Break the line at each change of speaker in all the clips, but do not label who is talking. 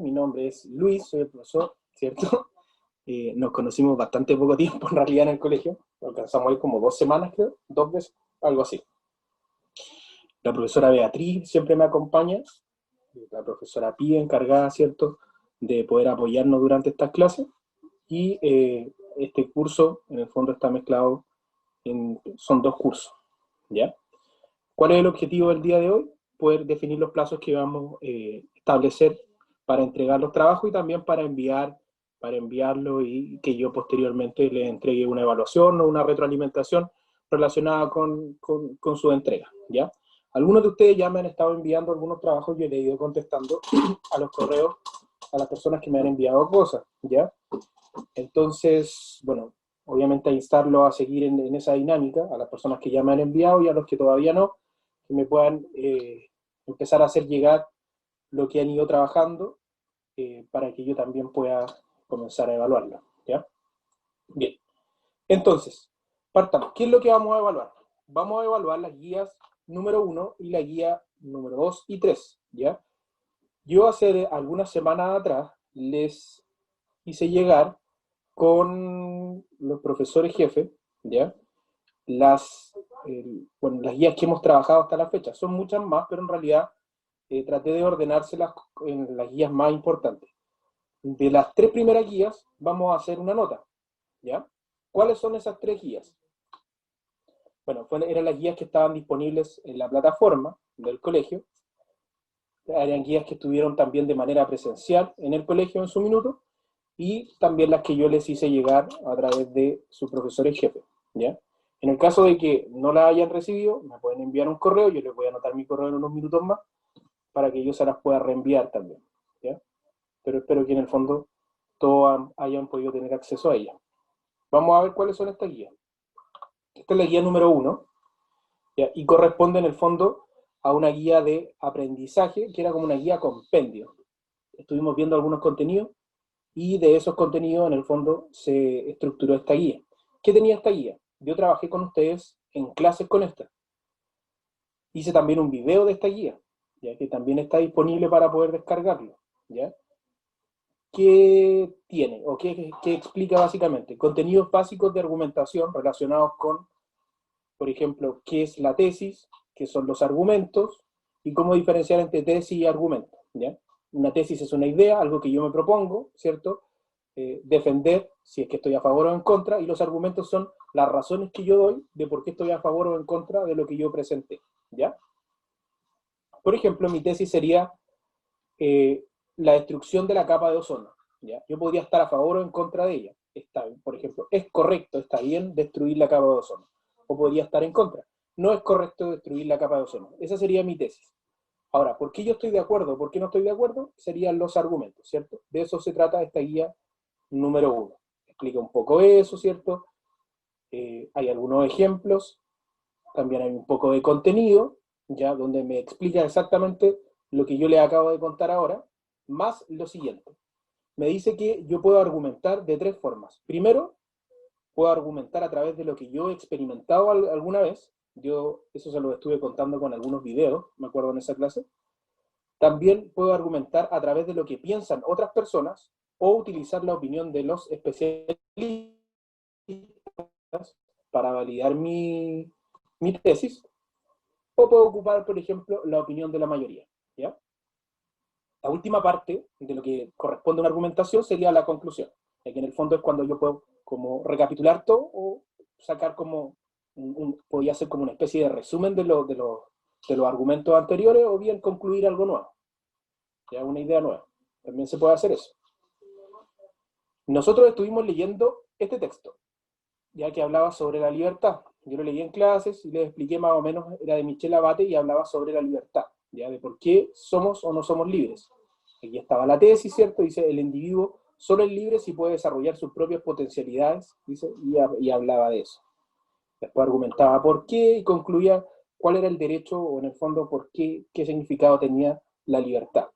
mi nombre es Luis, soy el profesor, ¿cierto? Nos conocimos bastante poco tiempo en realidad en el colegio, alcanzamos ahí como 2 semanas, creo, 2 veces, algo así. La profesora Beatriz siempre me acompaña, la profesora Pía encargada, ¿cierto?, de poder apoyarnos durante estas clases, y este curso, en el fondo, está mezclado son 2 cursos, ¿ya? ¿Cuál es el objetivo del día de hoy? Poder definir los plazos que vamos a establecer para entregar los trabajos y también para enviarlo y que yo posteriormente le entregue una evaluación o una retroalimentación relacionada con su entrega, ¿ya? Algunos de ustedes ya me han estado enviando algunos trabajos, yo le he ido contestando a los correos a las personas que me han enviado cosas, ¿ya? Entonces, bueno, obviamente a instarlo a seguir en esa dinámica, a las personas que ya me han enviado y a los que todavía no, que me puedan empezar a hacer llegar lo que han ido trabajando para que yo también pueda comenzar a evaluarlo, ¿ya? Bien, entonces, partamos. ¿Qué es lo que vamos a evaluar? Vamos a evaluar las guías número 1 y la guía número 2 y 3, ¿ya? Yo hace algunas semanas atrás les hice llegar con los profesores jefes, ¿ya? Las guías que hemos trabajado hasta la fecha. Son muchas más, pero en realidad traté de ordenárselas en las guías más importantes. De las 3 primeras guías, vamos a hacer una nota, ¿ya? ¿Cuáles son esas 3 guías? Bueno, eran las guías que estaban disponibles en la plataforma del colegio. Eran guías que estuvieron también de manera presencial en el colegio en su minuto, y también las que yo les hice llegar a través de sus profesores jefes, ¿ya? En el caso de que no la hayan recibido, me pueden enviar un correo, yo les voy a anotar mi correo en unos minutos más, para que yo se las pueda reenviar también, ¿ya? Pero espero que en el fondo todos hayan podido tener acceso a ella. Vamos a ver cuáles son estas guías. Esta es la guía número 1, ¿ya? Y corresponde en el fondo a una guía de aprendizaje, que era como una guía compendio. Estuvimos viendo algunos contenidos, y de esos contenidos en el fondo se estructuró esta guía. ¿Qué tenía esta guía? Yo trabajé con ustedes en clases con esta. Hice también un video de esta guía, ya que también está disponible para poder descargarlo, ¿ya? ¿Qué tiene o qué explica básicamente? Contenidos básicos de argumentación relacionados con, por ejemplo, qué es la tesis, qué son los argumentos y cómo diferenciar entre tesis y argumento, ¿ya? Una tesis es una idea, algo que yo me propongo, ¿cierto? Defender si es que estoy a favor o en contra, y los argumentos son las razones que yo doy de por qué estoy a favor o en contra de lo que yo presenté, ¿ya? Por ejemplo, mi tesis sería la destrucción de la capa de ozono, ¿ya? Yo podría estar a favor o en contra de ella. Por ejemplo, ¿es correcto, está bien destruir la capa de ozono? O podría estar en contra. No es correcto destruir la capa de ozono. Esa sería mi tesis. Ahora, ¿por qué yo estoy de acuerdo? ¿Por qué no estoy de acuerdo? Serían los argumentos, ¿cierto? De eso se trata esta guía número 1. Explica un poco eso, ¿cierto? Hay algunos ejemplos, también hay un poco de contenido, ya, donde me explica exactamente lo que yo le acabo de contar ahora, más lo siguiente. Me dice que yo puedo argumentar de 3 formas. Primero, puedo argumentar a través de lo que yo he experimentado alguna vez. Yo eso se lo estuve contando con algunos videos, me acuerdo en esa clase. También puedo argumentar a través de lo que piensan otras personas o utilizar la opinión de los especialistas para validar mi tesis, o puedo ocupar, por ejemplo, la opinión de la mayoría, ¿ya? La última parte de lo que corresponde a una argumentación sería la conclusión, que en el fondo es cuando yo puedo como recapitular todo o sacar como, podría ser como una especie de resumen de los argumentos anteriores, o bien concluir algo nuevo, ¿ya? Una idea nueva. También se puede hacer eso. Nosotros estuvimos leyendo este texto, ya que hablaba sobre la libertad. Yo lo leí en clases y les expliqué más o menos, era de Michel Abate y hablaba sobre la libertad, ya de por qué somos o no somos libres. Aquí estaba la tesis, ¿cierto? Dice, el individuo solo es libre si puede desarrollar sus propias potencialidades, dice, y hablaba de eso. Después argumentaba por qué y concluía cuál era el derecho, o en el fondo, por qué significado tenía la libertad.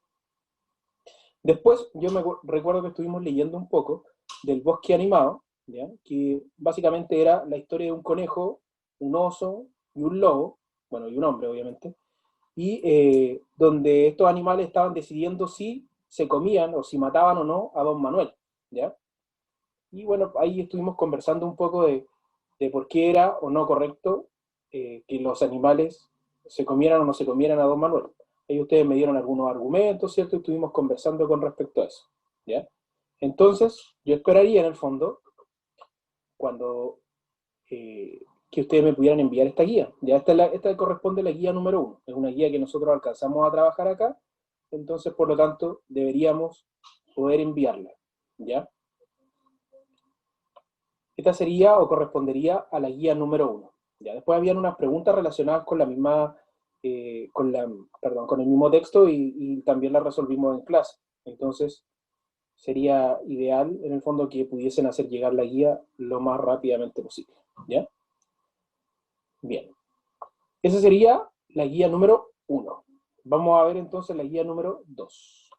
Después, yo me recuerdo que estuvimos leyendo un poco del Bosque Animado, ¿ya? Que básicamente era la historia de un conejo, un oso y un lobo, bueno, y un hombre, obviamente, y donde estos animales estaban decidiendo si se comían o si mataban o no a don Manuel, ¿ya? Y bueno, ahí estuvimos conversando un poco de por qué era o no correcto que los animales se comieran o no se comieran a don Manuel. Ahí ustedes me dieron algunos argumentos, ¿cierto? Y estuvimos conversando con respecto a eso, ¿ya? Entonces, yo esperaría en el fondo, cuando que ustedes me pudieran enviar esta guía. Ya esta corresponde a la guía número 1. Es una guía que nosotros alcanzamos a trabajar acá, entonces, por lo tanto, deberíamos poder enviarla, ¿ya? Esta sería o correspondería a la guía número 1. ¿Ya? Después habían unas preguntas relacionadas con la misma, con el mismo texto y también las resolvimos en clase. Entonces, sería ideal, en el fondo, que pudiesen hacer llegar la guía lo más rápidamente posible, ¿ya? Bien. Esa sería la guía número 1. Vamos a ver entonces la guía número 2.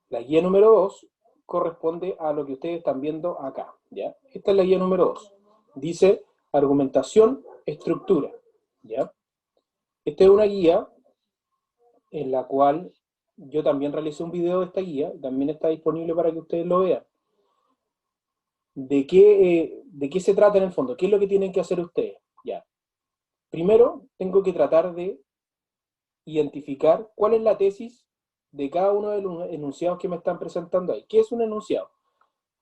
La guía número 2 corresponde a lo que ustedes están viendo acá, ¿ya? Esta es la guía número 2. Dice argumentación, estructura, ¿ya? Esta es una guía en la cual yo también realicé un video de esta guía, también está disponible para que ustedes lo vean. ¿De qué se trata en el fondo? ¿Qué es lo que tienen que hacer ustedes? Ya. Primero, tengo que tratar de identificar cuál es la tesis de cada uno de los enunciados que me están presentando ahí. ¿Qué es un enunciado?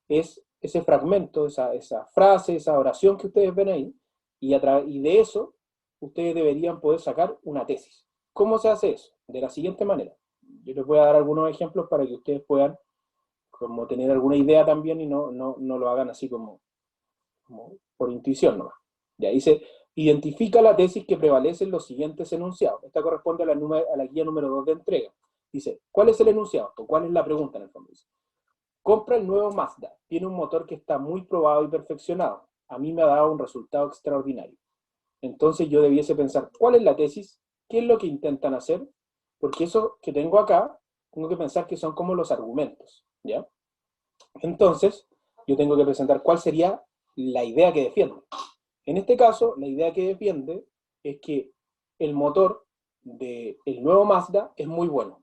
Es ese fragmento, esa frase, esa oración que ustedes ven ahí, y de eso ustedes deberían poder sacar una tesis. ¿Cómo se hace eso? De la siguiente manera. Yo les voy a dar algunos ejemplos para que ustedes puedan como tener alguna idea también y no lo hagan así como por intuición nomás. Ya dice, identifica la tesis que prevalece en los siguientes enunciados. Esta corresponde a la guía número 2 de entrega. Dice, ¿cuál es el enunciado? ¿O cuál es la pregunta en el fondo? Dice, compra el nuevo Mazda. Tiene un motor que está muy probado y perfeccionado. A mí me ha dado un resultado extraordinario. Entonces yo debiese pensar, ¿cuál es la tesis? ¿Qué es lo que intentan hacer? Porque eso que tengo acá, tengo que pensar que son como los argumentos, ¿ya? Entonces, yo tengo que presentar cuál sería la idea que defiende. En este caso, la idea que defiende es que el motor del nuevo Mazda es muy bueno,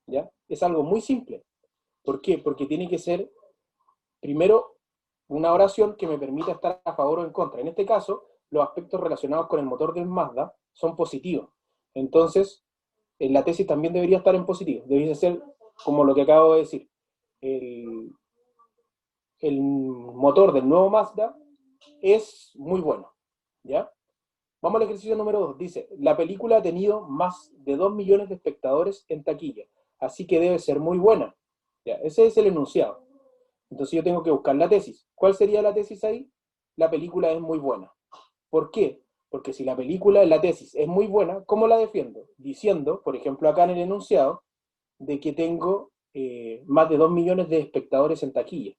¿ya? Es algo muy simple. ¿Por qué? Porque tiene que ser, primero, una oración que me permita estar a favor o en contra. En este caso, los aspectos relacionados con el motor del Mazda son positivos. Entonces, la tesis también debería estar en positivo. Debería ser como lo que acabo de decir. El motor del nuevo Mazda es muy bueno, ¿ya? Vamos al ejercicio número 2. Dice, la película ha tenido más de 2 millones de espectadores en taquilla, así que debe ser muy buena. ¿Ya? Ese es el enunciado. Entonces yo tengo que buscar la tesis. ¿Cuál sería la tesis ahí? La película es muy buena. ¿Por qué? Porque si la película, la tesis es muy buena, ¿cómo la defiendo? Diciendo, por ejemplo, acá en el enunciado, de que tengo más de 2 millones de espectadores en taquilla.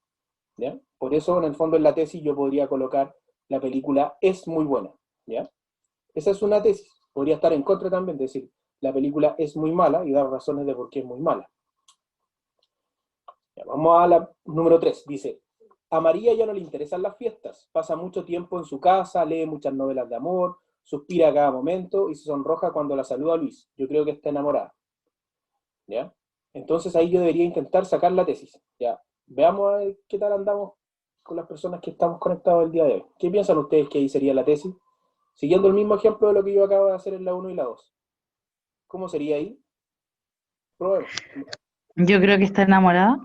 ¿Ya? Por eso, en el fondo, en la tesis yo podría colocar la película es muy buena, ¿ya? Esa es una tesis. Podría estar en contra también, decir, la película es muy mala y dar razones de por qué es muy mala. Ya, vamos a la número 3. Dice, a María ya no le interesan las fiestas, pasa mucho tiempo en su casa, lee muchas novelas de amor, suspira a cada momento y se sonroja cuando la saluda Luis. Yo creo que está enamorada. ¿Ya? Entonces ahí yo debería intentar sacar la tesis. ¿Ya? Veamos a ver qué tal andamos con las personas que estamos conectados el día de hoy. ¿Qué piensan ustedes que ahí sería la tesis? Siguiendo el mismo ejemplo de lo que yo acabo de hacer en la 1 y la 2. ¿Cómo sería ahí? Probemos.
Yo creo que está enamorada.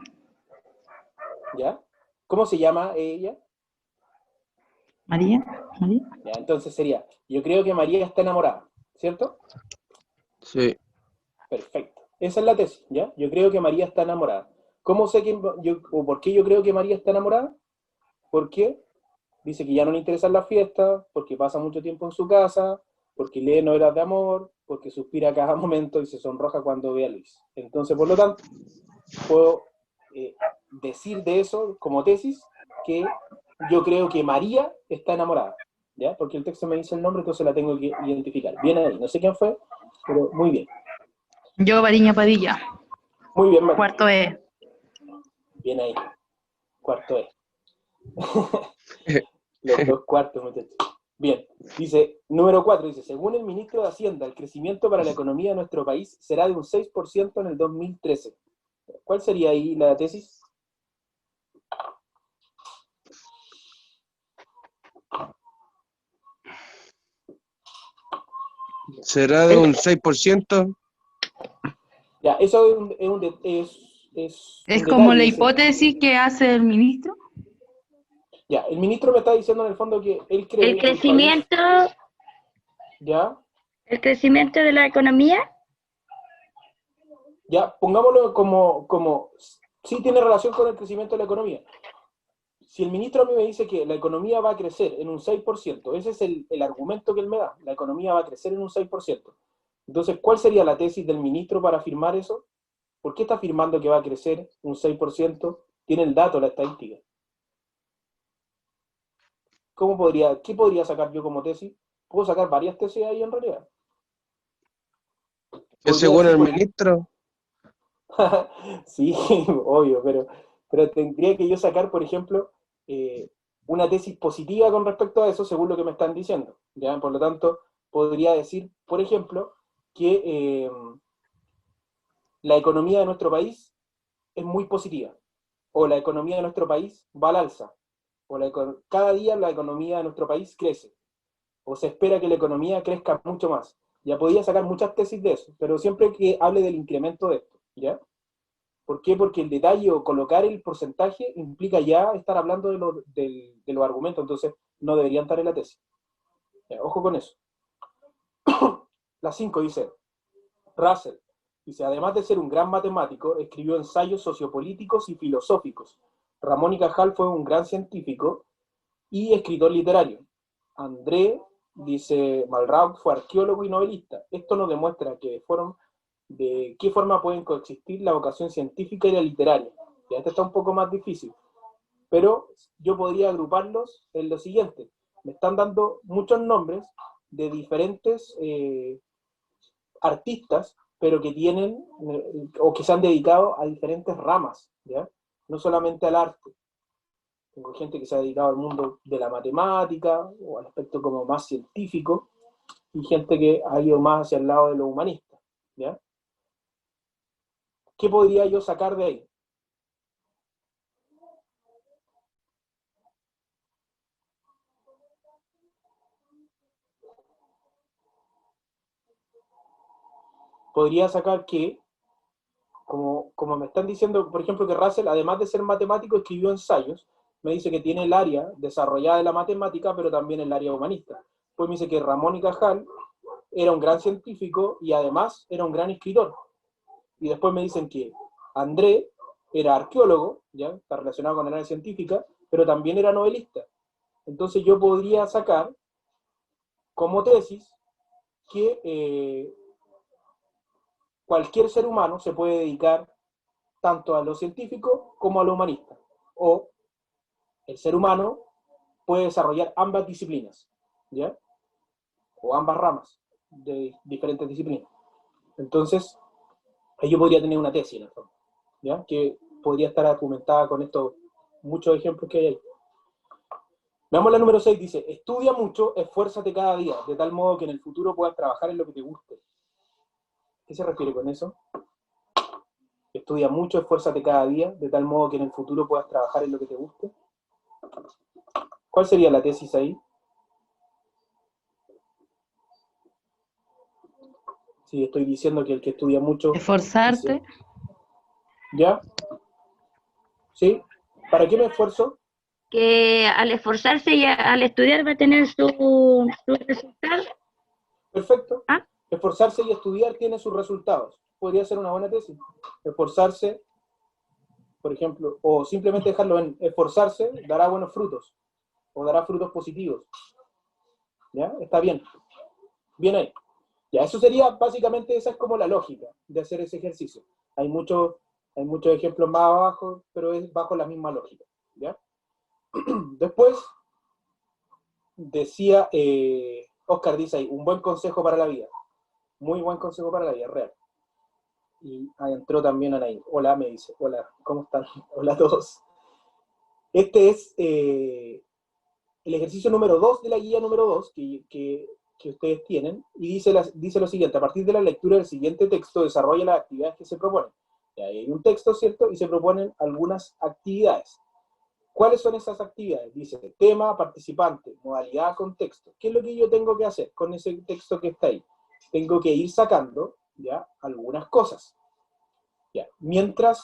¿Ya? ¿Cómo se llama ella?
María. María.
Ya, entonces sería, yo creo que María está enamorada, ¿cierto?
Sí.
Perfecto. Esa es la tesis, ¿ya? Yo creo que María está enamorada. ¿Cómo sé o por qué yo creo que María está enamorada? Porque dice que ya no le interesan las fiestas, porque pasa mucho tiempo en su casa, porque lee novelas de amor, porque suspira a cada momento y se sonroja cuando ve a Luis. Entonces, por lo tanto, puedo decir de eso como tesis que yo creo que María está enamorada, ¿ya? Porque el texto me dice el nombre, entonces la tengo que identificar. Bien ahí, no sé quién fue, pero muy bien.
Yo, Variña Padilla.
Muy bien, María.
Cuarto E.
Bien ahí. Cuarto E. Los 2 cuartos, muchachos. Bien, dice, número 4, dice, según el ministro de Hacienda, el crecimiento para la economía de nuestro país será de un 6% en el 2013. ¿Cuál sería ahí la tesis?
¿Será de un 6%?
Ya, eso
Es
un
como la
detalle.
hipótesis que hace el ministro.
Ya, el ministro me está diciendo en el fondo que él cree
El
que el país,
crecimiento,
ya,
el crecimiento de la economía,
ya, pongámoslo como, sí tiene relación con el crecimiento de la economía. Si el ministro a mí me dice que la economía va a crecer en un 6%, ese es el argumento que él me da, la economía va a crecer en un 6%. Entonces, ¿cuál sería la tesis del ministro para afirmar eso? ¿Por qué está afirmando que va a crecer un 6%? Tiene el dato, la estadística. ¿Qué podría sacar yo como tesis? Puedo sacar varias tesis ahí en realidad.
Que
Podría
según
decir,
el ministro,
sí, obvio, pero tendría que yo sacar, por ejemplo, una tesis positiva con respecto a eso, según lo que me están diciendo. ¿Ya? Por lo tanto, podría decir, por ejemplo, que la economía de nuestro país es muy positiva, o la economía de nuestro país va al alza, o cada día la economía de nuestro país crece, o se espera que la economía crezca mucho más. Ya podría sacar muchas tesis de eso, pero siempre que hable del incremento de esto, ¿ya? ¿Por qué? Porque el detalle o colocar el porcentaje implica ya estar hablando de los argumentos, entonces no deberían estar en la tesis. Ya, ojo con eso. La 5 dice, Russell, dice, además de ser un gran matemático, escribió ensayos sociopolíticos y filosóficos. Ramón y Cajal fue un gran científico y escritor literario. André, dice Malraux, fue arqueólogo y novelista. Esto nos demuestra que de qué forma pueden coexistir la vocación científica y la literaria. Ya este está un poco más difícil, pero yo podría agruparlos en lo siguiente. Me están dando muchos nombres de diferentes artistas, pero que tienen o que se han dedicado a diferentes ramas, ¿ya? No solamente al arte. Tengo gente que se ha dedicado al mundo de la matemática o al aspecto como más científico, y gente que ha ido más hacia el lado de lo humanista, ¿ya? ¿Qué podría yo sacar de ahí? Podría sacar que, como me están diciendo, por ejemplo, que Russell, además de ser matemático, escribió ensayos. Me dice que tiene el área desarrollada de la matemática, pero también el área humanista. Pues me dice que Ramón y Cajal era un gran científico y además era un gran escritor. Y después me dicen que André era arqueólogo, ya está relacionado con el área científica, pero también era novelista. Entonces yo podría sacar como tesis que cualquier ser humano se puede dedicar tanto a lo científico como a lo humanista. O el ser humano puede desarrollar ambas disciplinas, ¿ya? O ambas ramas de diferentes disciplinas. Entonces, yo podría tener una tesis en el fondo, ¿ya? Que podría estar argumentada con estos muchos ejemplos que hay ahí. Veamos la número 6, dice, estudia mucho, esfuérzate cada día, de tal modo que en el futuro puedas trabajar en lo que te guste. ¿Qué se refiere con eso? Estudia mucho, esfuérzate cada día, de tal modo que en el futuro puedas trabajar en lo que te guste. ¿Cuál sería la tesis ahí? Si estoy diciendo que el que estudia mucho...
Esforzarte.
¿Ya? ¿Sí? ¿Para qué me esfuerzo?
que al esforzarse y al estudiar va a tener su resultado.
Perfecto.
¿Ah?
Esforzarse y estudiar tiene sus resultados. Podría ser una buena tesis. Esforzarse, por ejemplo, o simplemente dejarlo en esforzarse, dará buenos frutos, o dará frutos positivos. ¿Ya? Está bien. Bien ahí. Ya, eso sería, básicamente, esa es como la lógica de hacer ese ejercicio. Hay muchos ejemplos más abajo, pero es bajo la misma lógica. ¿Ya? Después, decía, Oscar dice ahí, un buen consejo para la vida. Muy buen consejo para la vida, real. Y ahí entró también Anaí. Hola, me dice. Hola, ¿cómo están? Hola a todos. Este es el ejercicio número 2 de la guía número 2 que ustedes tienen, y dice lo siguiente: a partir de la lectura del siguiente texto, desarrolla las actividades que se proponen. Y ahí hay un texto, ¿cierto? Y se proponen algunas actividades. ¿Cuáles son esas actividades? Dice tema, participante, modalidad, contexto. ¿Qué es lo que yo tengo que hacer con ese texto que está ahí? Tengo que ir sacando, ¿ya?, algunas cosas. ¿Ya? Mientras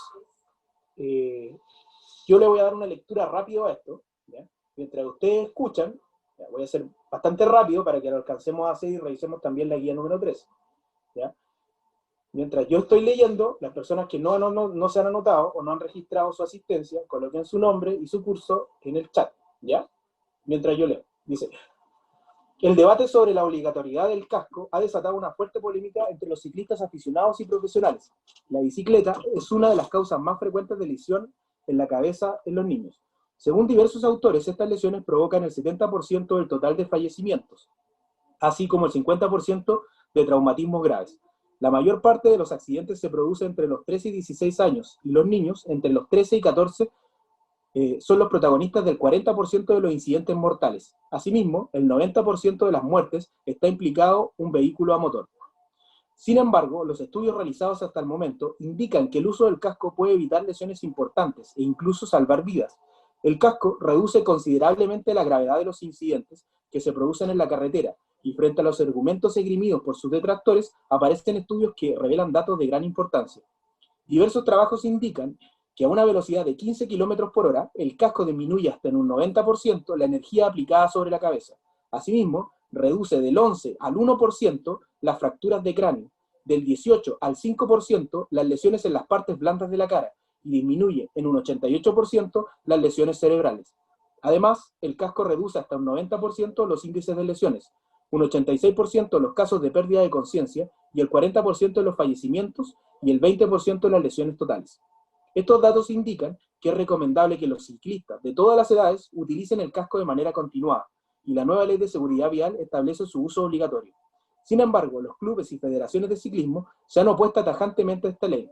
yo le voy a dar una lectura rápida a esto, ¿ya? Mientras ustedes escuchan, ya, voy a ser bastante rápido para que lo alcancemos a hacer y revisemos también la guía número 3. ¿Ya? Mientras yo estoy leyendo, las personas que no se han anotado o no han registrado su asistencia, coloquen su nombre y su curso en el chat, ¿ya? Mientras yo leo. Dice: el debate sobre la obligatoriedad del casco ha desatado una fuerte polémica entre los ciclistas aficionados y profesionales. La bicicleta es una de las causas más frecuentes de lesión en la cabeza en los niños. Según diversos autores, estas lesiones provocan el 70% del total de fallecimientos, así como el 50% de traumatismos graves. La mayor parte de los accidentes se produce entre los 13 y 16 años, y los niños entre los 13 y 14 son los protagonistas del 40% de los incidentes mortales. Asimismo, el 90% de las muertes está implicado un vehículo a motor. Sin embargo, los estudios realizados hasta el momento indican que el uso del casco puede evitar lesiones importantes e incluso salvar vidas. El casco reduce considerablemente la gravedad de los incidentes que se producen en la carretera, y frente a los argumentos esgrimidos por sus detractores, aparecen estudios que revelan datos de gran importancia. Diversos trabajos indican que a una velocidad de 15 km por hora, el casco disminuye hasta en un 90% la energía aplicada sobre la cabeza. Asimismo, reduce del 11 al 1% las fracturas de cráneo, del 18 al 5% las lesiones en las partes blandas de la cara, y disminuye en un 88% las lesiones cerebrales. Además, el casco reduce hasta un 90% los índices de lesiones, un 86% los casos de pérdida de conciencia, y el 40% de los fallecimientos, y el 20% de las lesiones totales. Estos datos indican que es recomendable que los ciclistas de todas las edades utilicen el casco de manera continuada, y la nueva ley de seguridad vial establece su uso obligatorio. Sin embargo, los clubes y federaciones de ciclismo se han opuesto tajantemente a esta ley.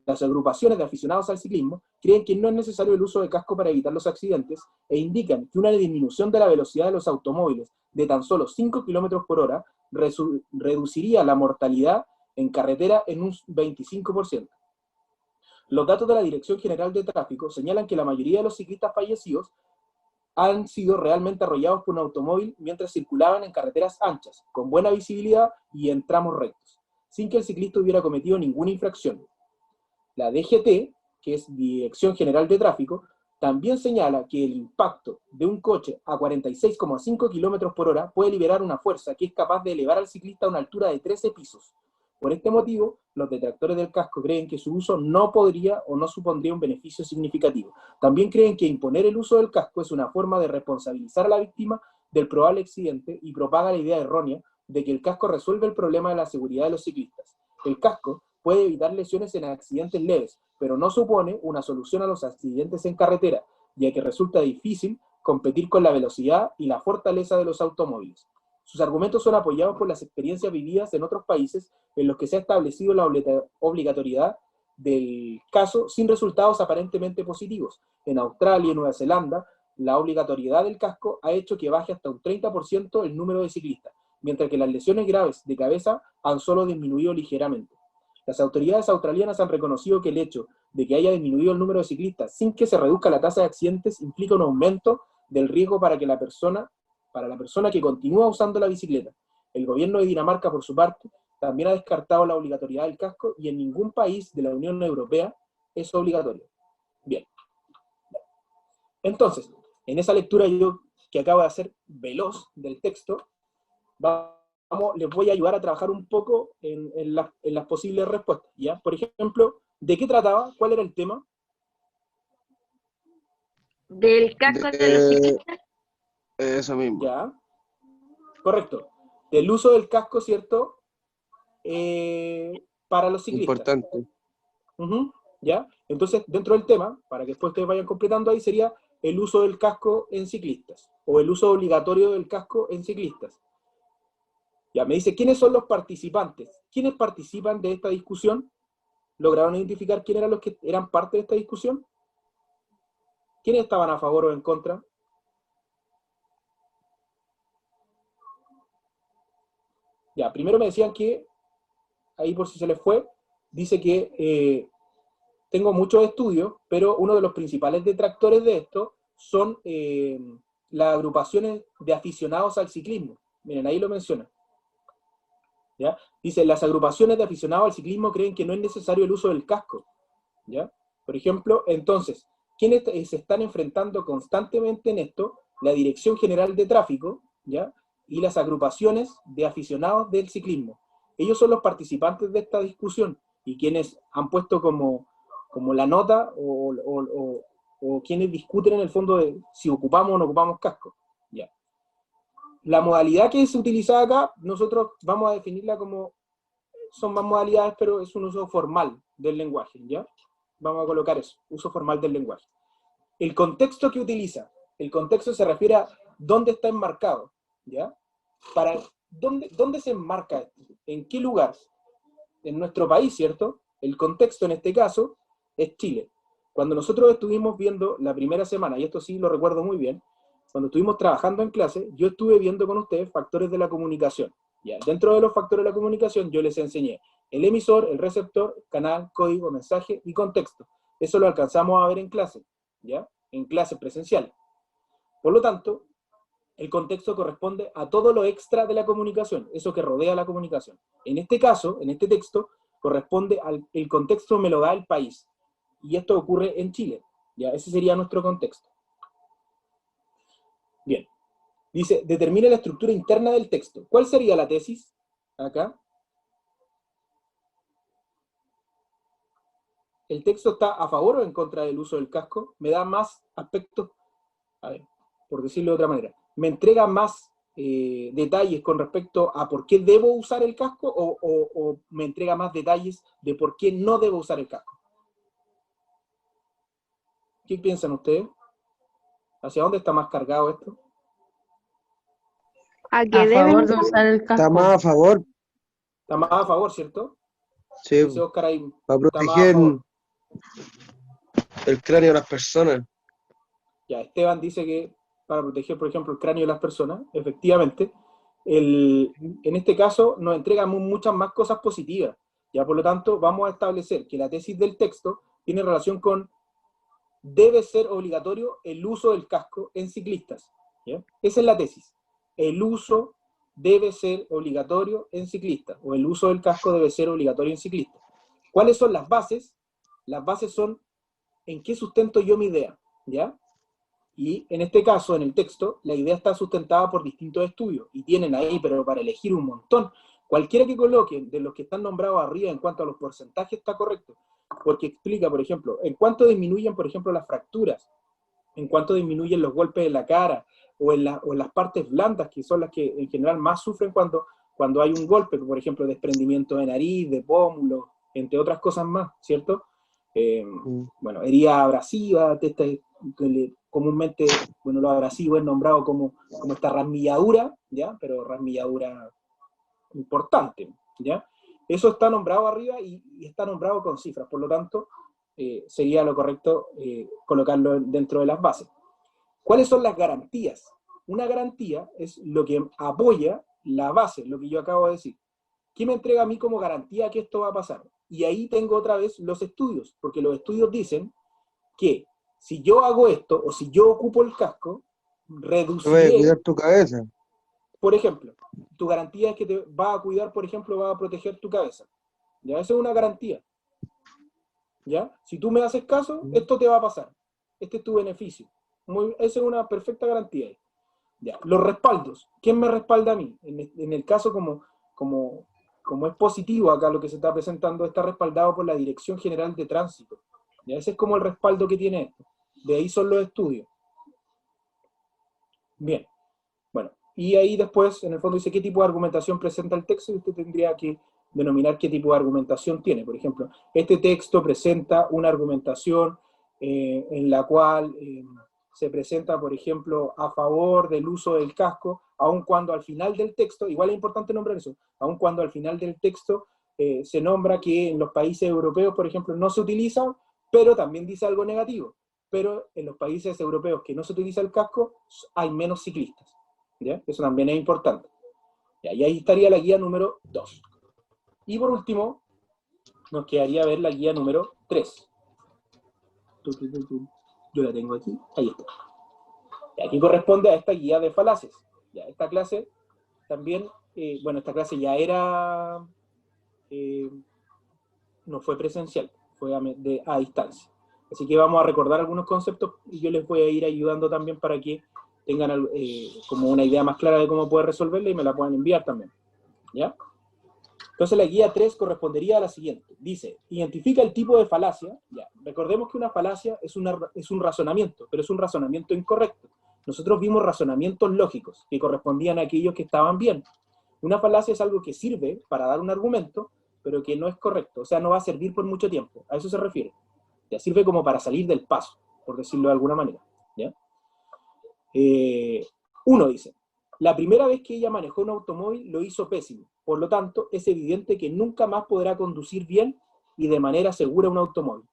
Las agrupaciones de aficionados al ciclismo creen que no es necesario el uso de casco para evitar los accidentes, e indican que una disminución de la velocidad de los automóviles de tan solo 5 km por hora reduciría la mortalidad en carretera en un 25%. Los datos de la Dirección General de Tráfico señalan que la mayoría de los ciclistas fallecidos han sido realmente arrollados por un automóvil mientras circulaban en carreteras anchas, con buena visibilidad y en tramos rectos, sin que el ciclista hubiera cometido ninguna infracción. La DGT, que es Dirección General de Tráfico, también señala que el impacto de un coche a 46,5 km por hora puede liberar una fuerza que es capaz de elevar al ciclista a una altura de 13 pisos. Por este motivo, los detractores del casco creen que su uso no podría o no supondría un beneficio significativo. También creen que imponer el uso del casco es una forma de responsabilizar a la víctima del probable accidente, y propaga la idea errónea de que el casco resuelve el problema de la seguridad de los ciclistas. El casco puede evitar lesiones en accidentes leves, pero no supone una solución a los accidentes en carretera, ya que resulta difícil competir con la velocidad y la fortaleza de los automóviles. Sus argumentos son apoyados por las experiencias vividas en otros países en los que se ha establecido la obligatoriedad del caso sin resultados aparentemente positivos. En Australia y Nueva Zelanda, la obligatoriedad del casco ha hecho que baje hasta un 30% el número de ciclistas, mientras que las lesiones graves de cabeza han solo disminuido ligeramente. Las autoridades australianas han reconocido que el hecho de que haya disminuido el número de ciclistas sin que se reduzca la tasa de accidentes implica un aumento del riesgo para la persona que continúa usando la bicicleta. El gobierno de Dinamarca, por su parte, también ha descartado la obligatoriedad del casco, y en ningún país de la Unión Europea es obligatorio. Bien. Entonces, en esa lectura que acabo de hacer veloz del texto, les voy a ayudar a trabajar un poco en las posibles respuestas, ¿ya? Por ejemplo, ¿de qué trataba? ¿Cuál era el tema?
Del casco de los ciclistas.
Eso mismo.
Ya. Correcto. Del uso del casco, ¿cierto? Para los ciclistas.
Importante.
¿Ya? Entonces, dentro del tema, para que después ustedes vayan completando ahí, sería el uso del casco en ciclistas, o el uso obligatorio del casco en ciclistas. Ya, me dice, ¿quiénes son los participantes? ¿Quiénes participan de esta discusión? ¿Lograron identificar quiénes eran los que eran parte de esta discusión? ¿Quiénes estaban a favor o en contra? Ya, primero me decían que, ahí por si se les fue, dice que tengo muchos estudios, pero uno de los principales detractores de esto son las agrupaciones de aficionados al ciclismo. Miren, ahí lo menciona. ¿Ya? Dice, las agrupaciones de aficionados al ciclismo creen que no es necesario el uso del casco. ¿Ya? Por ejemplo, entonces, ¿quiénes se están enfrentando constantemente en esto? La Dirección General de Tráfico, ¿ya? Y las agrupaciones de aficionados del ciclismo. Ellos son los participantes de esta discusión y quienes han puesto como la nota o quienes discuten en el fondo de si ocupamos o no ocupamos casco. ¿Ya? La modalidad que se utiliza acá, nosotros vamos a definirla como, son más modalidades, pero es un uso formal del lenguaje, ¿ya? Vamos a colocar eso, uso formal del lenguaje. El contexto que utiliza, el contexto se refiere a dónde está enmarcado, ¿ya? Para, ¿dónde se enmarca esto? ¿En qué lugar? En nuestro país, ¿cierto? El contexto en este caso es Chile. Cuando nosotros estuvimos viendo la primera semana, y esto sí lo recuerdo muy bien, cuando estuvimos trabajando en clase, yo estuve viendo con ustedes factores de la comunicación. ¿Ya? Dentro de los factores de la comunicación yo les enseñé el emisor, el receptor, canal, código, mensaje y contexto. Eso lo alcanzamos a ver en clase, ¿ya? En clases presenciales. Por lo tanto, el contexto corresponde a todo lo extra de la comunicación, eso que rodea la comunicación. En este caso, en este texto, corresponde el contexto me lo da el país. Y esto ocurre en Chile. ¿Ya? Ese sería nuestro contexto. Bien. Dice, determina la estructura interna del texto. ¿Cuál sería la tesis? Acá. ¿El texto está a favor o en contra del uso del casco? Me da más aspectos, a ver, por decirlo de otra manera, me entrega más detalles con respecto a por qué debo usar el casco o me entrega más detalles de por qué no debo usar el casco. ¿Qué piensan ustedes? ¿Hacia dónde está más cargado esto?
A
A
que deben
favor de
usar.
usar el
Está
casco.
más a favor,
Está más a favor, ¿cierto?
sí,
Dice Oscar ahí,
para
está más a
proteger
favor.
el cráneo de las personas.
Ya, Esteban dice que para proteger, por ejemplo, el cráneo de las personas, efectivamente, en este caso nos entrega muchas más cosas positivas. Ya, por lo tanto, vamos a establecer que la tesis del texto tiene relación con debe ser obligatorio el uso del casco en ciclistas. ¿Ya? Esa es la tesis. El uso debe ser obligatorio en ciclistas, o el uso del casco debe ser obligatorio en ciclistas. ¿Cuáles son las bases? Las bases son en qué sustento yo mi idea, ¿ya? Y en este caso, en el texto, la idea está sustentada por distintos estudios, y tienen ahí, pero para elegir un montón. Cualquiera que coloquen de los que están nombrados arriba en cuanto a los porcentajes está correcto, porque explica, por ejemplo, en cuánto disminuyen, por ejemplo, las fracturas, en cuánto disminuyen los golpes en la cara, o en las partes blandas, que son las que en general más sufren cuando hay un golpe, por ejemplo, desprendimiento de nariz, de pómulo, entre otras cosas más, ¿cierto? Bueno, herida abrasiva, comúnmente, bueno, lo abrasivo es nombrado como esta rasmilladura, ¿ya? Pero rasmilladura importante, ¿ya? Eso está nombrado arriba y está nombrado con cifras, por lo tanto, sería lo correcto colocarlo dentro de las bases. ¿Cuáles son las garantías? Una garantía es lo que apoya la base, lo que yo acabo de decir. ¿Qué me entrega a mí como garantía que esto va a pasar? Y ahí tengo otra vez los estudios, porque los estudios dicen que si yo hago esto, o si yo ocupo el casco,
Te voy a
reduciré,
cuidar tu cabeza.
por ejemplo, tu garantía es que te va a cuidar, por ejemplo, va a proteger tu cabeza. ¿Ya? Esa es una garantía. ¿Ya? Si tú me haces caso, esto te va a pasar. Este es tu beneficio. Esa es una perfecta garantía. ¿Ya? Los respaldos. ¿Quién me respalda a mí? En el caso como es positivo acá lo que se está presentando, está respaldado por la Dirección General de Tránsito. ¿Ya? Ese es como el respaldo que tiene esto. De ahí son los estudios. Bien. Bueno, y ahí después, en el fondo, dice qué tipo de argumentación presenta el texto y usted tendría que denominar qué tipo de argumentación tiene. Por ejemplo, este texto presenta una argumentación en la cual se presenta, por ejemplo, a favor del uso del casco, aun cuando al final del texto, igual es importante nombrar eso, aun cuando al final del texto se nombra que en los países europeos, por ejemplo, no se utiliza, pero también dice algo negativo. Pero en los países europeos que no se utiliza el casco, hay menos ciclistas. ¿Ya? Eso también es importante. Ya, y ahí estaría la guía número 2. Y por último, nos quedaría ver la guía número 3. Yo la tengo aquí, ahí está. Y aquí corresponde a esta guía de falacias. Ya, esta clase también, bueno, esta clase ya era, no fue presencial, fue a distancia. Así que vamos a recordar algunos conceptos y yo les voy a ir ayudando también para que tengan como una idea más clara de cómo poder resolverla y me la puedan enviar también. ¿Ya? Entonces la guía 3 correspondería a la siguiente. Dice, identifica el tipo de falacia. Ya, recordemos que una falacia es un razonamiento, pero es un razonamiento incorrecto. Nosotros vimos razonamientos lógicos que correspondían a aquellos que estaban bien. Una falacia es algo que sirve para dar un argumento, pero que no es correcto. O sea, no va a servir por mucho tiempo. A eso se refiere. Ya sirve como para salir del paso, por decirlo de alguna manera. ¿Ya? Uno dice, la primera vez que ella manejó un automóvil lo hizo pésimo. Por lo tanto, es evidente que nunca más podrá conducir bien y de manera segura un automóvil.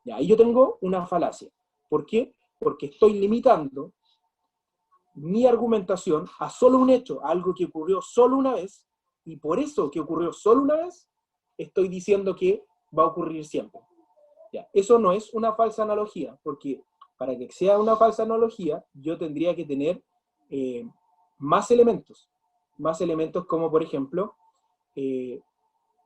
Ya, ahí yo tengo una falacia. ¿Por qué? Porque estoy limitando mi argumentación a solo un hecho, a algo que ocurrió solo una vez, y por eso que ocurrió solo una vez, estoy diciendo que va a ocurrir siempre. Ya, eso no es una falsa analogía, porque para que sea una falsa analogía, yo tendría que tener más elementos como por ejemplo,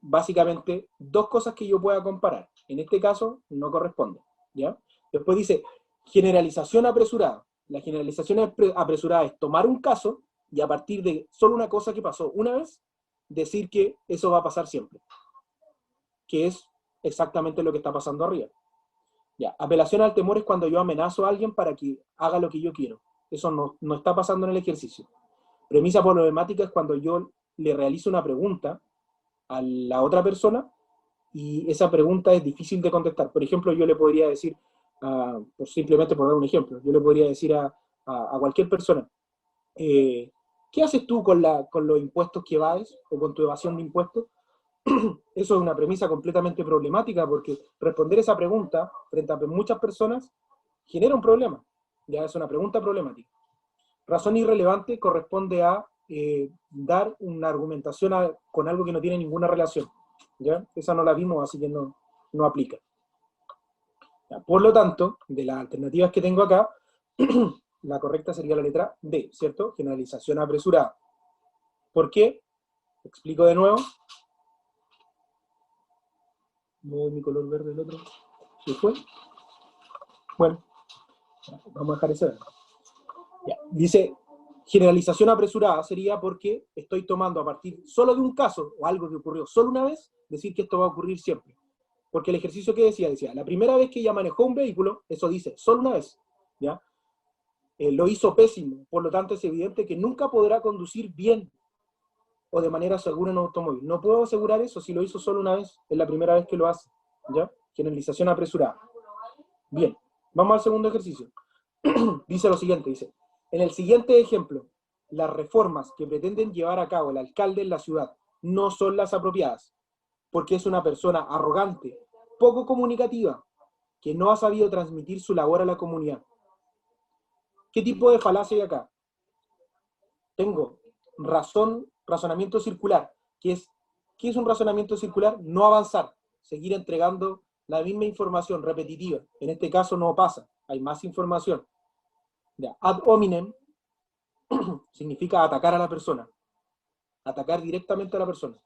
básicamente dos cosas que yo pueda comparar. En este caso, no corresponde, ¿ya? Después dice, generalización apresurada. La generalización apresurada es tomar un caso y a partir de solo una cosa que pasó una vez, decir que eso va a pasar siempre. Que es exactamente lo que está pasando arriba. Ya, apelación al temor es cuando yo amenazo a alguien para que haga lo que yo quiero. Eso no está pasando en el ejercicio. Premisa problemática es cuando yo le realizo una pregunta a la otra persona y esa pregunta es difícil de contestar. Por ejemplo, yo le podría decir, simplemente por dar un ejemplo, yo le podría decir a cualquier persona, ¿qué haces tú con los impuestos que evades o con tu evasión de impuestos? Eso es una premisa completamente problemática porque responder esa pregunta frente a muchas personas genera un problema. Ya es una pregunta problemática. Razón irrelevante corresponde a dar una argumentación con algo que no tiene ninguna relación. ¿Ya? Esa no la vimos, así que no aplica. Ya, por lo tanto, de las alternativas que tengo acá, la correcta sería la letra D, ¿cierto? Generalización apresurada. ¿Por qué? Explico de nuevo. No, mi color verde el otro. ¿Se fue? Bueno, vamos a dejar ese verde. Ya. Dice, generalización apresurada sería porque estoy tomando a partir solo de un caso, o algo que ocurrió solo una vez, decir que esto va a ocurrir siempre. Porque el ejercicio que decía, la primera vez que ella manejó un vehículo, eso dice, solo una vez, ¿ya? Lo hizo pésimo, por lo tanto es evidente que nunca podrá conducir bien o de manera segura un automóvil. No puedo asegurar eso si lo hizo solo una vez, es la primera vez que lo hace, ¿ya? Generalización apresurada. Bien, vamos al segundo ejercicio. Dice lo siguiente, dice, en el siguiente ejemplo, las reformas que pretenden llevar a cabo el alcalde en la ciudad no son las apropiadas, porque es una persona arrogante, poco comunicativa, que no ha sabido transmitir su labor a la comunidad. ¿Qué tipo de falacia hay acá? Tengo razonamiento circular, ¿qué es un razonamiento circular? No avanzar, seguir entregando la misma información repetitiva. En este caso no pasa, hay más información. Ya. Ad hominem significa atacar a la persona, atacar directamente a la persona,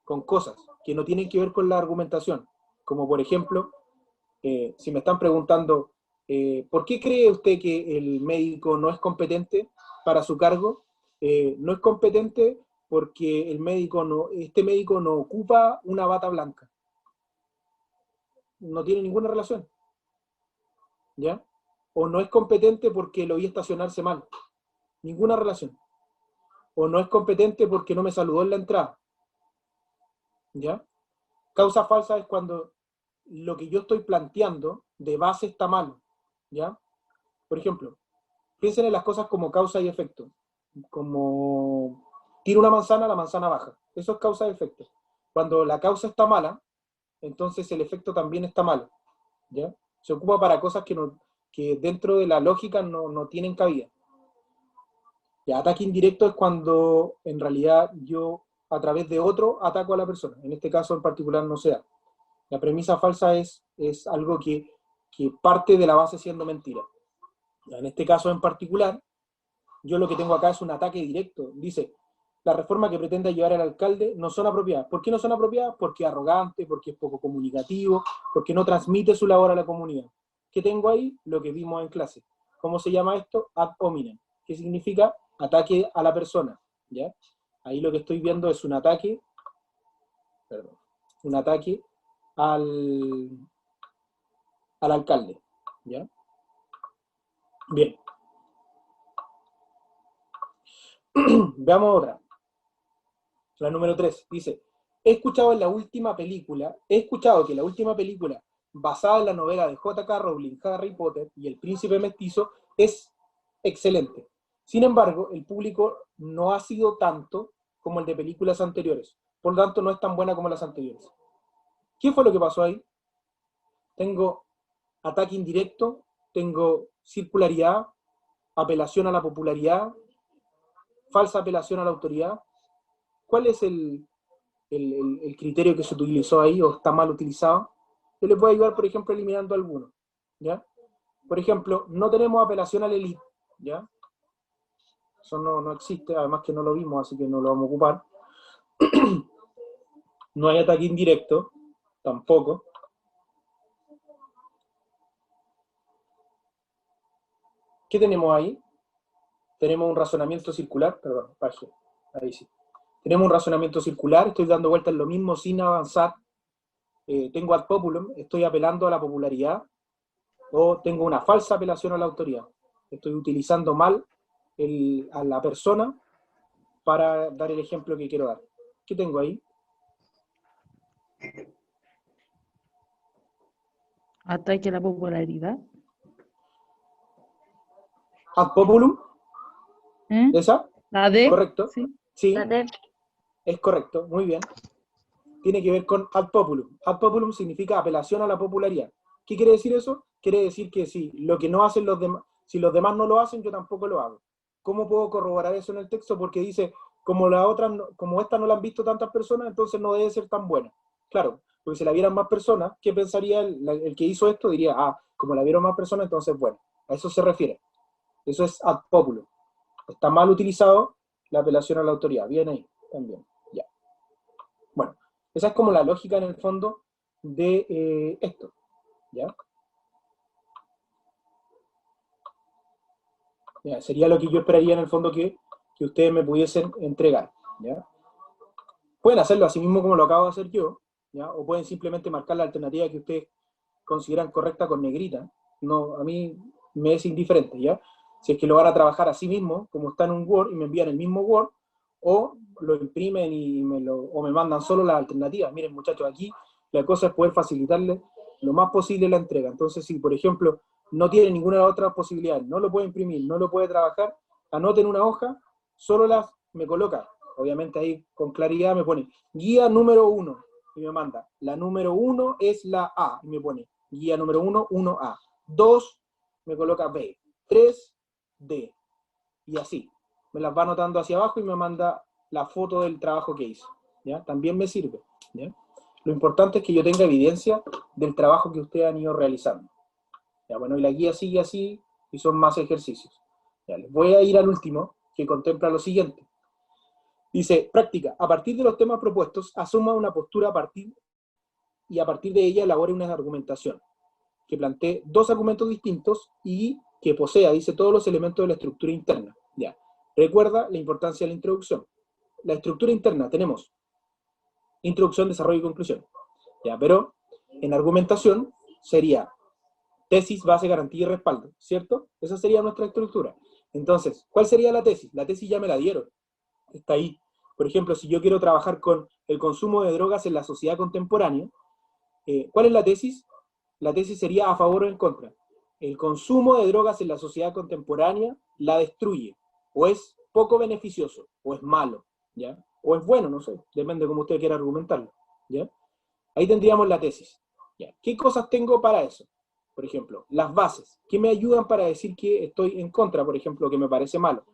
con cosas que no tienen que ver con la argumentación, como por ejemplo, si me están preguntando, ¿por qué cree usted que el médico no es competente para su cargo? No es competente porque este médico no ocupa una bata blanca. No tiene ninguna relación. ¿Ya? O no es competente porque lo vi estacionarse mal. Ninguna relación. O no es competente porque no me saludó en la entrada. ¿Ya? Causa falsa es cuando lo que yo estoy planteando de base está malo. ¿Ya? Por ejemplo, piensen en las cosas como causa y efecto. Como tiro una manzana, la manzana baja. Eso es causa y efecto. Cuando la causa está mala, entonces el efecto también está malo. ¿Ya? Se ocupa para cosas que dentro de la lógica no tienen cabida. Ya, ataque indirecto es cuando en realidad yo a través de otro ataco a la persona. En este caso en particular no se da. La premisa falsa es algo que parte de la base siendo mentira. Ya, en este caso en particular, yo lo que tengo acá es un ataque directo. Dice, la reforma que pretende llevar el alcalde no son apropiadas. ¿Por qué no son apropiadas? Porque es arrogante, porque es poco comunicativo, porque no transmite su labor a la comunidad. ¿Qué tengo ahí? Lo que vimos en clase. ¿Cómo se llama esto? Ad hominem. ¿Qué significa? Ataque a la persona. ¿Ya? Ahí lo que estoy viendo es un ataque, perdón, un ataque al alcalde. ¿Ya? Bien. Veamos otra. La número 3 dice, he escuchado que la última película basada en la novela de J.K. Rowling, Harry Potter y el Príncipe Mestizo es excelente. Sin embargo, el público no ha sido tanto como el de películas anteriores. Por lo tanto, no es tan buena como las anteriores. ¿Qué fue lo que pasó ahí? Tengo ataque indirecto, tengo circularidad, apelación a la popularidad, falsa apelación a la autoridad. ¿Cuál es el criterio que se utilizó ahí o está mal utilizado? Yo les voy a ayudar, por ejemplo, eliminando algunos. ¿Ya? Por ejemplo, no tenemos apelación a la élite. ¿Ya? Eso no existe, además que no lo vimos, así que no lo vamos a ocupar. No hay ataque indirecto, tampoco. ¿Qué tenemos ahí? Tenemos un razonamiento circular, perdón, ahí sí. Tenemos un razonamiento circular, estoy dando vueltas en lo mismo sin avanzar. Tengo ad populum, estoy apelando a la popularidad, o tengo una falsa apelación a la autoridad. Estoy utilizando mal a la persona para dar el ejemplo que quiero dar. ¿Qué tengo ahí?
Ataque a la popularidad.
Ad populum, ¿esa?
La D.
¿Correcto? Sí,
La D.
es correcto, muy bien. Tiene que ver con ad populum. Ad populum significa apelación a la popularidad. ¿Qué quiere decir eso? Quiere decir que si lo que no hacen los demás, si los demás no lo hacen, yo tampoco lo hago. ¿Cómo puedo corroborar eso en el texto? Porque dice, como esta no la han visto tantas personas, entonces no debe ser tan buena. Claro, porque si la vieran más personas, ¿qué pensaría el que hizo esto? Diría, como la vieron más personas, entonces bueno. A eso se refiere. Eso es ad populum. Está mal utilizado la apelación a la autoridad. Bien ahí, también. Ya. Bueno, esa es como la lógica en el fondo de esto. ¿Ya? Ya, sería lo que yo esperaría en el fondo que ustedes me pudiesen entregar. ¿Ya? Pueden hacerlo así mismo como lo acabo de hacer yo, ¿ya? O pueden simplemente marcar la alternativa que ustedes consideran correcta con negrita. No, a mí me es indiferente, ¿ya? Si es que lo van a trabajar así mismo, como está en un Word, y me envían el mismo Word, o lo imprimen o me mandan solo las alternativas. Miren, muchachos, aquí la cosa es poder facilitarles lo más posible la entrega. Entonces, si, por ejemplo, no tiene ninguna otra posibilidad, no lo puede imprimir, no lo puede trabajar, anoten una hoja, solo me coloca, obviamente ahí con claridad me pone, guía número 1, y me manda, la número 1 es la A, y me pone, guía número 1, 1A, 2, me coloca B, 3, D, y así. Me las va anotando hacia abajo y me manda la foto del trabajo que hizo. ¿Ya? También me sirve. ¿Ya? Lo importante es que yo tenga evidencia del trabajo que ustedes han ido realizando. ¿Ya? Bueno, y la guía sigue así y son más ejercicios. ¿Ya? Les voy a ir al último, que contempla lo siguiente. Dice, práctica, a partir de los temas propuestos, asuma una postura a partir de ella elabore una argumentación, que plantee dos argumentos distintos y que posea, dice, todos los elementos de la estructura interna. ¿Ya? Recuerda la importancia de la introducción. La estructura interna tenemos introducción, desarrollo y conclusión. ¿Ya? Pero en argumentación sería tesis, base, garantía y respaldo, ¿cierto? Esa sería nuestra estructura. Entonces, ¿cuál sería la tesis? La tesis ya me la dieron. Está ahí. Por ejemplo, si yo quiero trabajar con el consumo de drogas en la sociedad contemporánea, ¿cuál es la tesis? La tesis sería a favor o en contra. El consumo de drogas en la sociedad contemporánea la destruye, o es poco beneficioso, o es malo, ¿ya? O es bueno, no sé, depende de cómo usted quiera argumentarlo, ¿ya? Ahí tendríamos la tesis, ¿ya? ¿Qué cosas tengo para eso? Por ejemplo, las bases, ¿qué me ayudan para decir que estoy en contra, por ejemplo, que me parece malo?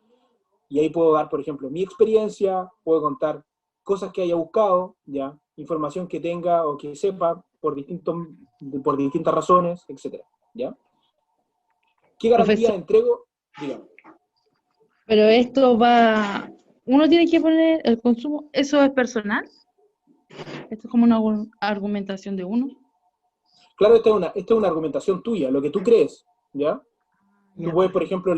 Y ahí puedo dar, por ejemplo, mi experiencia, puedo contar cosas que haya buscado, ¿ya? Información que tenga o que sepa por distintas razones, etc. ¿Ya? ¿Qué garantía
Profesor,
entrego? Dígame.
pero esto va, uno tiene que poner el consumo, ¿eso es personal? Esto es como una argumentación de uno.
Claro, esta es una argumentación tuya, lo que tú crees, ¿ya? Tú
Ya,
puedes, por
perfecto.
ejemplo,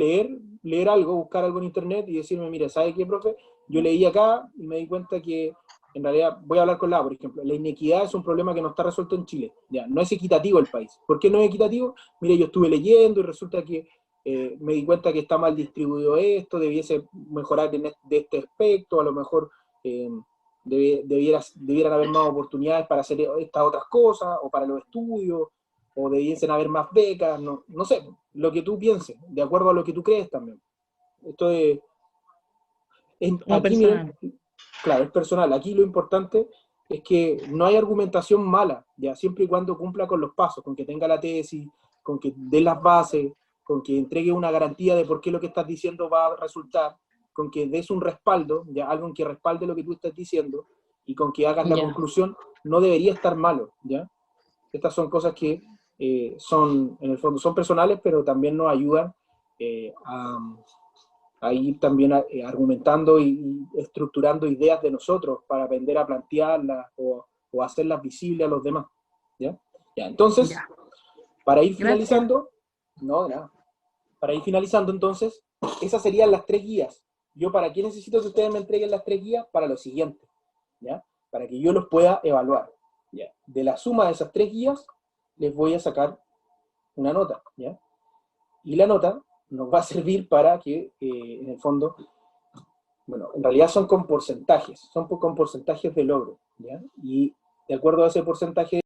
leer algo, buscar algo en internet y decirme, mira, ¿sabes qué, profe? Yo leí acá y me di cuenta que, en realidad, voy a hablar con por ejemplo, la inequidad es un problema que no está resuelto en Chile, ya, no es equitativo el país. ¿Por qué no es equitativo? Mire, yo estuve leyendo y resulta que me di cuenta que está mal distribuido esto, debiese mejorar de este aspecto, a lo mejor eh, debieran haber más oportunidades para hacer estas otras cosas, o para los estudios, o debiesen haber más becas, no sé, lo que tú pienses, de acuerdo a lo que tú crees también. Esto
Como
aquí miren,
personal.
claro, es personal, aquí lo importante es que no hay argumentación mala, ya siempre y cuando cumpla con los pasos, con que tenga la tesis, con que dé las bases, con que entregue una garantía de por qué lo que estás diciendo va a resultar, con que des un respaldo, ya algo en que respalde lo que tú estás diciendo, y con que hagas la
Ya.
conclusión, no debería estar malo, ¿ya? Estas son cosas que son, en el fondo, son personales, pero también nos ayudan a ir también argumentando y estructurando ideas de nosotros para aprender a plantearlas o hacerlas visibles a los demás. ¿Ya? Ya, entonces,
Ya.
para ir
Gracias.
finalizando, no, nada. Para ir finalizando, entonces, esas serían las 3 guías. Yo, ¿para qué necesito que ustedes me entreguen las 3 guías? Para lo siguiente, ¿ya? Para que yo los pueda evaluar, ¿ya? De la suma de esas 3 guías, les voy a sacar una nota, ¿ya? Y la nota nos va a servir para que, en el fondo, bueno, en realidad son con porcentajes de logro, ¿ya? Y de acuerdo a ese porcentaje